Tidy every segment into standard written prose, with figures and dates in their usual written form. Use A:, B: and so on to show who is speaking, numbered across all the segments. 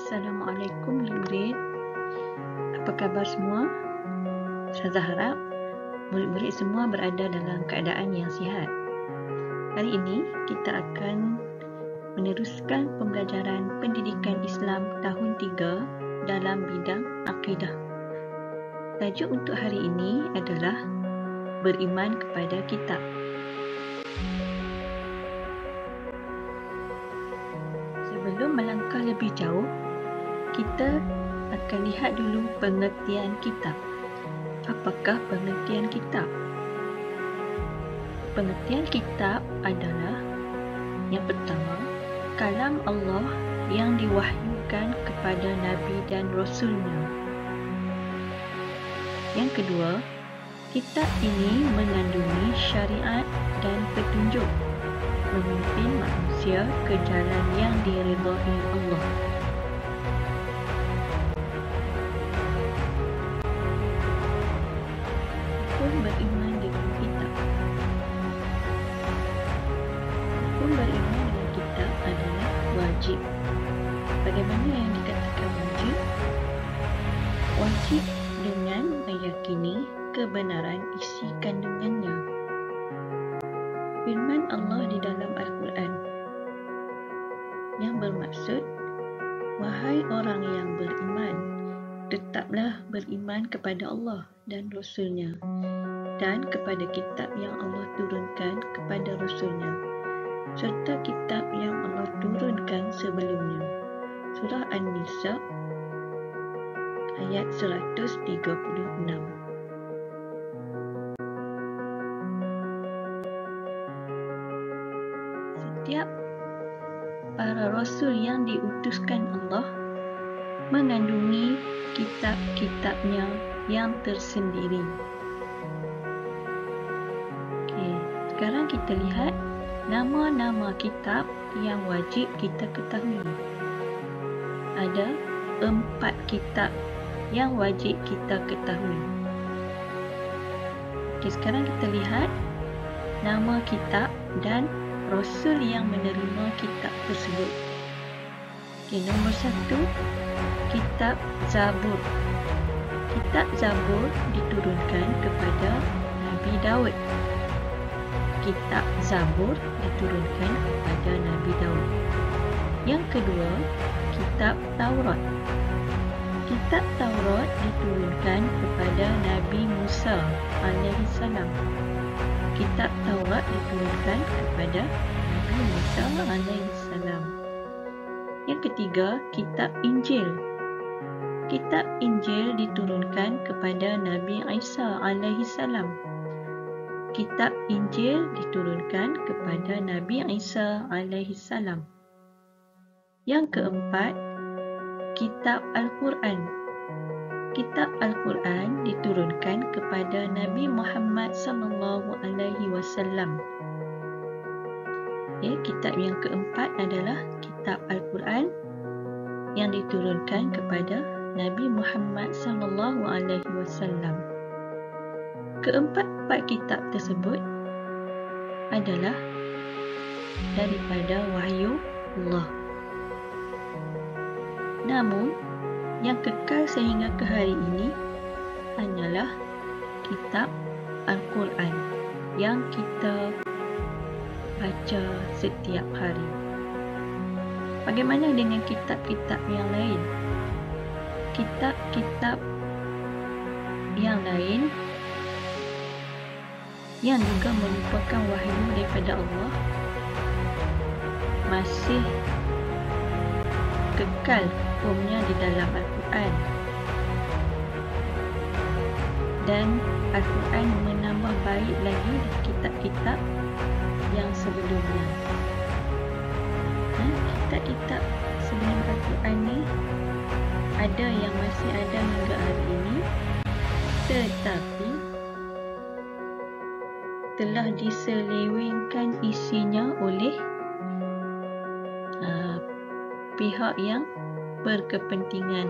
A: Assalamualaikum murid. Apa khabar semua? Saya harap murid-murid semua berada dalam keadaan yang sihat. Hari ini kita akan meneruskan pembelajaran pendidikan Islam tahun 3 dalam bidang akidah. Tajuk untuk hari ini adalah beriman kepada kitab. Sebelum melangkah lebih jauh, kita akan lihat dulu pengertian kitab. Apakah pengertian kitab? Pengertian kitab adalah yang pertama, kalam Allah yang diwahyukan kepada Nabi dan Rasulnya. Yang kedua, kitab ini mengandungi syariat dan petunjuk memimpin manusia ke jalan yang diridhai Allah. Hukum beriman dengan kitab. Hukum beriman dengan kitab adalah wajib. Bagaimana yang dikatakan wajib? Wajib dengan meyakini kebenaran isi kandungannya. Firman Allah di dalam Al-Quran yang bermaksud, wahai orang yang beriman, tetaplah beriman kepada Allah dan Rasulnya dan kepada kitab yang Allah turunkan kepada Rasulnya serta kitab yang Allah turunkan sebelumnya. Surah An-Nisa ayat 136. Setiap para rasul yang diutuskan Allah mengandungi kitab-kitabnya yang tersendiri. Sekarang kita lihat nama-nama kitab yang wajib kita ketahui. Ada 4 kitab yang wajib kita ketahui. Sekarang kita lihat nama kitab dan Rasul yang menerima kitab tersebut. Nombor 1, kitab Zabur. Kitab Zabur diturunkan kepada Nabi Daud. Kitab Zabur diturunkan kepada Nabi Daud. Yang kedua, kitab Taurat. Kitab Taurat diturunkan kepada Nabi Musa alaihissalam. Kitab Taurat diturunkan kepada Nabi Musa alaihissalam. Yang ketiga, kitab Injil. Kitab Injil diturunkan kepada Nabi Isa alaihissalam. Kitab Injil diturunkan kepada Nabi Isa alaihissalam. Yang keempat, kitab Al-Quran. Kitab Al-Quran diturunkan kepada Nabi Muhammad sallallahu alaihi wasallam. Kitab yang keempat adalah kitab Al-Quran yang diturunkan kepada Nabi Muhammad sallallahu alaihi wasallam. Keempat-empat kitab tersebut adalah daripada wahyu Allah. Namun, yang kekal sehingga ke hari ini hanyalah kitab Al-Quran yang kita baca setiap hari. Bagaimana dengan kitab-kitab yang lain? Kitab-kitab yang lain yang juga merupakan wahyu daripada Allah masih kekal hukumnya di dalam Al-Quran, dan Al-Quran menambah baik lagi kitab-kitab yang sebelumnya. Kitab-kitab sebelum Al-Quran ni ada yang masih ada hingga hari ini, tetapi telah diselewengkan isinya oleh pihak yang berkepentingan.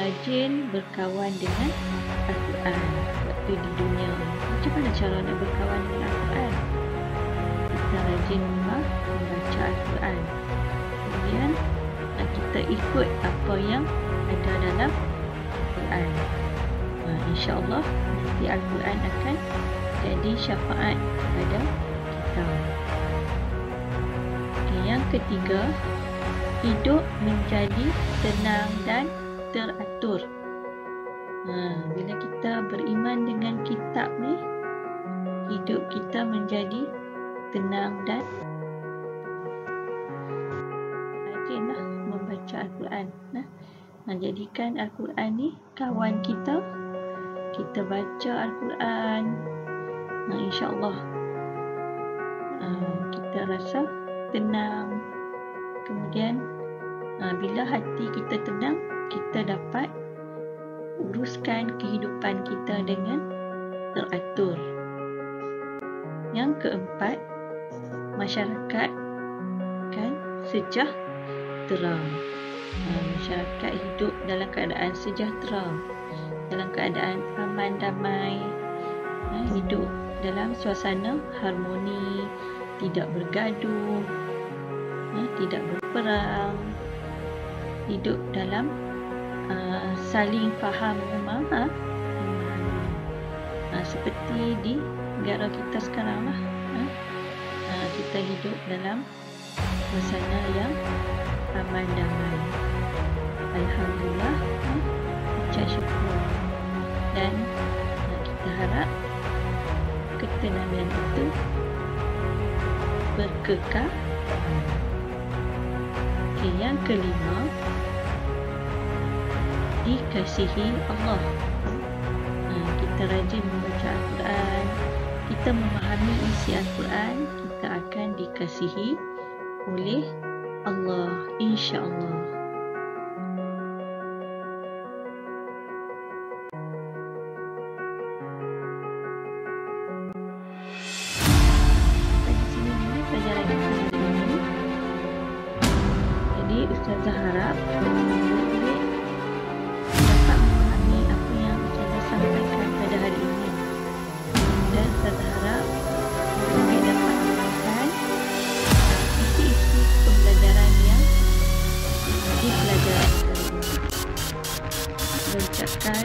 A: rajin berkawan dengan Al-Quran waktu di dunia. Macam mana cara nak berkawan dengan Al-Quran? Kita rajin membaca Al-Quran. Kemudian kita ikut apa yang ada dalam Al-Quran. InsyaAllah nanti Al-Quran akan jadi syafaat kepada kita. Yang ketiga, hidup menjadi tenang dan teratur. Bila kita beriman dengan kitab ni, hidup kita menjadi tenang dan rajinlah membaca Al-Quran. Jadikan Al-Quran ni kawan kita. Kita baca Al-Quran, insyaAllah kita rasa tenang. Kemudian bila hati kita tenang, kita dapat uruskan kehidupan kita dengan teratur. Yang keempat, masyarakat kan sejahtera. Masyarakat hidup dalam keadaan sejahtera, dalam keadaan aman damai, hidup dalam suasana harmoni, tidak bergaduh, tidak berperang, hidup dalam saling faham memahami. Seperti di negara kita sekarang lah, kita hidup dalam suasana yang aman damai. Alhamdulillah, ucap syukur, dan kita harap ketenangan itu berkekal. Yang kelima, dikasihi Allah. Kita rajin membaca Al-Quran, kita memahami isi Al-Quran, kita akan dikasihi oleh Allah, insya-Allah. Di sini dulu pelajaran kita hari ini. Jadi Ustazah harap murid dapat memahami apa yang Ustazah sampaikan pada hari ini, dan Ustazah harap murid dapat menggunakan isi-isi pembelajaran yang dipelajari hari ini. Saya ucapkan